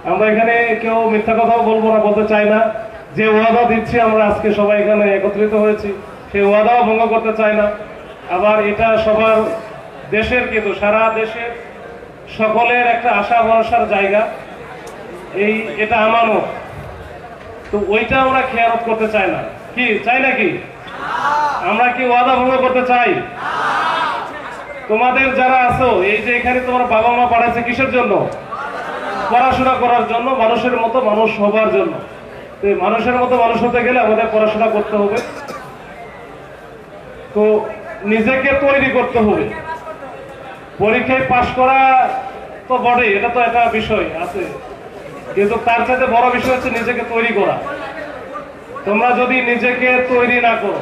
আমরা এখানে কেউ মিথ্যা কথাও বলবো না, বলতে চাই না। যে ওয়াদা দিচ্ছি আমরা আজকে সবাই এখানে একত্রিত হয়েছি, সেই ওয়াদাও ভঙ্গ করতে চাই না। আবার এটা সবার দেশের, কিন্তু সারা দেশের সকলের একটা আশা ভরসার জায়গা, এটা আমানত। তো ওইটা আমরা খেয়ানত করতে চাই না। কি চাই নাকি? আমরা কি ওয়াদা ভঙ্গ করতে চাই? তোমাদের যারা আছো, এই যে এখানে তোমার বাবা মা পাঠাচ্ছে কিসের জন্য? পড়াশোনা করার জন্য, মানুষের মতো মানুষ হবার জন্য। মানুষের মতো মানুষ হতে গেলে আমাদের পড়াশোনা করতে হবে, তো নিজেকে তৈরি করতে হবে। পরীক্ষায় পাশ করা তো বটে, এটা তো একটা বিষয় আছে, কিন্তু তার সাথে বড় বিষয় হচ্ছে নিজেকে তৈরি করা। তোমরা যদি নিজেকে তৈরি না করো,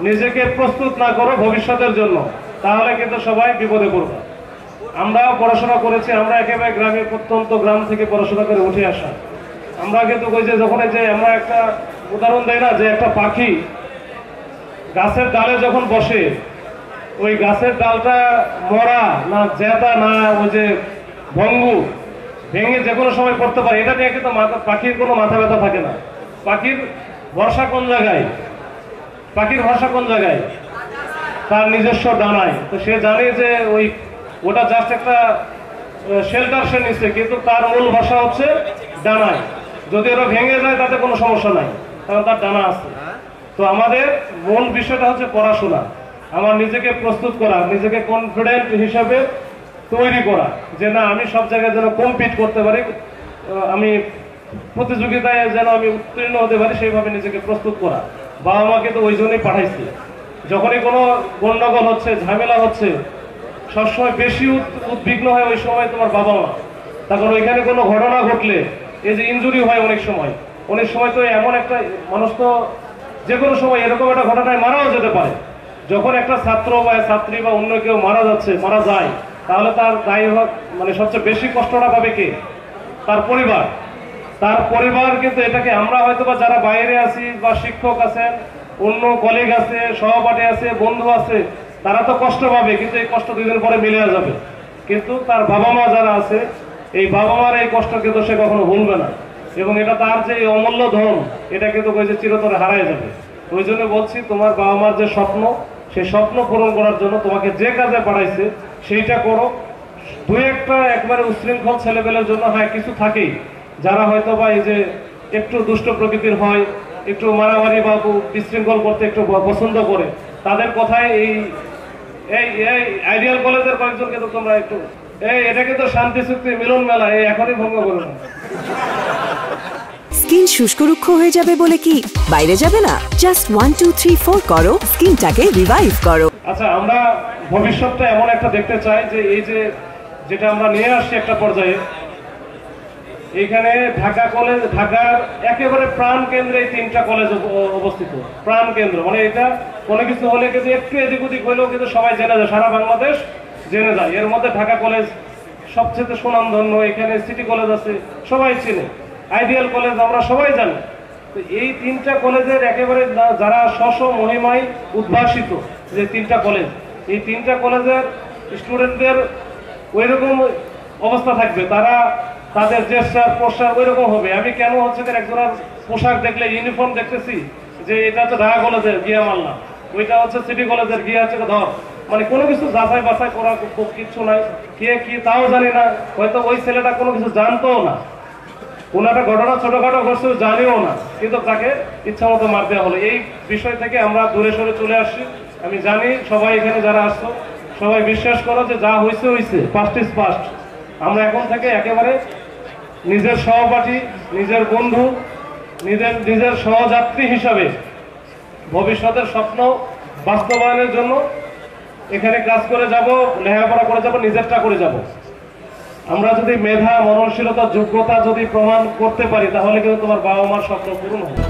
নিজেকে প্রস্তুত না করো ভবিষ্যতের জন্য, তাহলে কিন্তু সবাই বিপদে পড়বে। আমরা পড়াশোনা করেছি, আমরা একেবারে গ্রামে, প্রত্যন্ত গ্রাম থেকে পড়াশোনা করে উঠে আসা। আমরা কিন্তু ওই যে যখন যে আমরা একটা উদাহরণ দেই না, যে একটা পাখি গাছের ডালে যখন বসে, ওই গাছের ডালটা মরা না জেতা না ওই যে ভঙ্গু ভেঙে যে কোনো সময় পড়তে পারে, এটা নিয়ে কিন্তু পাখির কোনো মাথা ব্যথা থাকে না। পাখির ভরসা কোন জায়গায়? পাখির ভরসা কোন জায়গায়? তার নিজস্ব ডানায়। তো সে জানে যে ওটা জাস্ট একটা শেল্টার সে নিচ্ছে, কিন্তু তার মূল ভরসা হচ্ছে ডানায়। যদি ওরা ভেঙে যায় তাতে কোনো সমস্যা নাই, কারণ তার ডানা আছে। তো আমাদের মূল বিষয়টা হচ্ছে পড়াশোনা, আমার নিজেকে প্রস্তুত করা, নিজেকে কনফিডেন্ট হিসাবে তৈরি করা, যে না আমি সব জায়গায় যেন কম্পিট করতে পারি, আমি প্রতিযোগিতায় যেন আমি উত্তীর্ণ হতে পারি, সেইভাবে নিজেকে প্রস্তুত করা। বাবা মাকে তো ওই জন্যই পাঠাইছি। যখনই কোনো গন্ডগোল হচ্ছে, ঝামেলা হচ্ছে, সবসময় বেশি উদ্বিগ্ন হয় ওই সময় তোমার বাবা মা। তখন ওইখানে কোনো ঘটনা ঘটলে, এই যে ইনজুরি হয় অনেক সময় তো এমন একটা মানুষ, তো যে কোনো সময় এরকম একটা ঘটনায় মারাও যেতে পারে। যখন একটা ছাত্র বা ছাত্রী বা অন্য কেউ মারা যায়, তাহলে তার দায়ী মানে সবচেয়ে বেশি কষ্টটা পাবে কে? তার পরিবার। কিন্তু এটাকে আমরা হয়তো বা যারা বাইরে আছি, বা শিক্ষক আছেন, অন্য কলিগ আছে, সহপাঠী আছে, বন্ধু আছে, তারা তো কষ্ট পাবে, কিন্তু এই কষ্ট 2 দিন পরে মিলে যাবে। কিন্তু তার বাবা মা যারা আছে, এই বাবা মার এই কষ্ট কিন্তু সে কখনো ভুলবে না, এবং এটা তার যে অমূল্য ধন, এটা কিন্তু ওই যে চিরতরে হারায় যাবে। ওই জন্য বলছি, তোমার বাবা মার যে স্বপ্ন, সেই স্বপ্ন পূরণ করার জন্য তোমাকে যে কাজে পাঠাইছে সেইটা করো। 2-1টা একবারে উশৃঙ্খল ছেলেপেলের জন্য হ্যাঁ কিছু থাকেই, যারা হয়তো বা এই যে একটু দুষ্ট প্রকৃতির হয়, একটু মারামারি বা বিশৃঙ্খল করতে একটু পছন্দ করে, তাদের কথায় এই আইডিয়াল কলেজের কয়েকজন কিন্তু তোমরা একটু এটা কিন্তু শান্তি চুক্তি মিলন মেলা, এখনই ভঙ্গ করো না। স্কিন শুষ্ক রুক্ষ হয়ে যাবে বলে কি বাইরে যাবে না? জাস্ট 1 2 3 4 করো, স্কিনটাকে রিভাইভ করো। আচ্ছা, আমরা ভবিষ্যৎটা এমন একটা দেখতে চাই যে এই যে যেটা আমরা নিয়ে আসছি একটা পর্যায়ে, এখানে ঢাকার একেবারে প্রাণ কেন্দ্রে এই 3টা কলেজ অবস্থিত। প্রাণ কেন্দ্র মানে এটা কোনো কিছু হলে কিন্তু একটু এদিক ওদিক হইলেও কিন্তু সবাই জেনে যায়, সারা বাংলাদেশ জেনে যায়। এর মধ্যে ঢাকা কলেজ সবচেয়ে সুনামধন্য, এখানে সিটি কলেজ আছে, সবাই চিনে। আইডিয়াল কলেজ আমরা সবাই জানি। তো এই 3টা কলেজের একেবারে যারা মহিমায় উদ্ভাসিত, যে 3টা কলেজ, এই 3টা কলেজের স্টুডেন্টদের ওই রকম অবস্থা থাকবে, তাদের জেস্টার পোশাক ওই রকম হবে। আমি কেন হচ্ছে একজনের পোশাক দেখলে, ইউনিফর্ম দেখতেছি যে এটা হচ্ছে ঢাকা কলেজের, গিয়া মারলাম, ওইটা হচ্ছে সিটি কলেজের, গিয়া হচ্ছে ধর, মানে কোনো কিছু যাচাই বাছাই করা খুব কিচ্ছু নাই। কে কি তাও জানি না, হয়তো ওই ছেলেটা কোনো কিছু জানতোও না, কোনো একটা ঘটনা ছোটখাটো ঘটছে জানিও না, কিন্তু তাকে ইচ্ছা মতো মার দেওয়া হলো। এই বিষয় থেকে আমরা দূরে সরে চলে আসছি। আমি জানি সবাই এখানে যারা আসছো সবাই বিশ্বাস করো যে যা হয়েছে, পাস্ট ইজ পাস্ট। আমরা এখন থেকে একেবারে নিজের সহপাঠী, নিজের বন্ধু, নিজের সহযাত্রী হিসাবে ভবিষ্যতের স্বপ্ন বাস্তবায়নের জন্য এখানে কাজ করে যাব, লেখাপড়া করে যাব, নিজেরটা করে যাব। আমরা যদি মেধা, মননশীলতা, যোগ্যতা যদি প্রমাণ করতে পারি, তাহলে কিন্তু তোমার বাবা মার স্বপ্ন পূরণ হবে।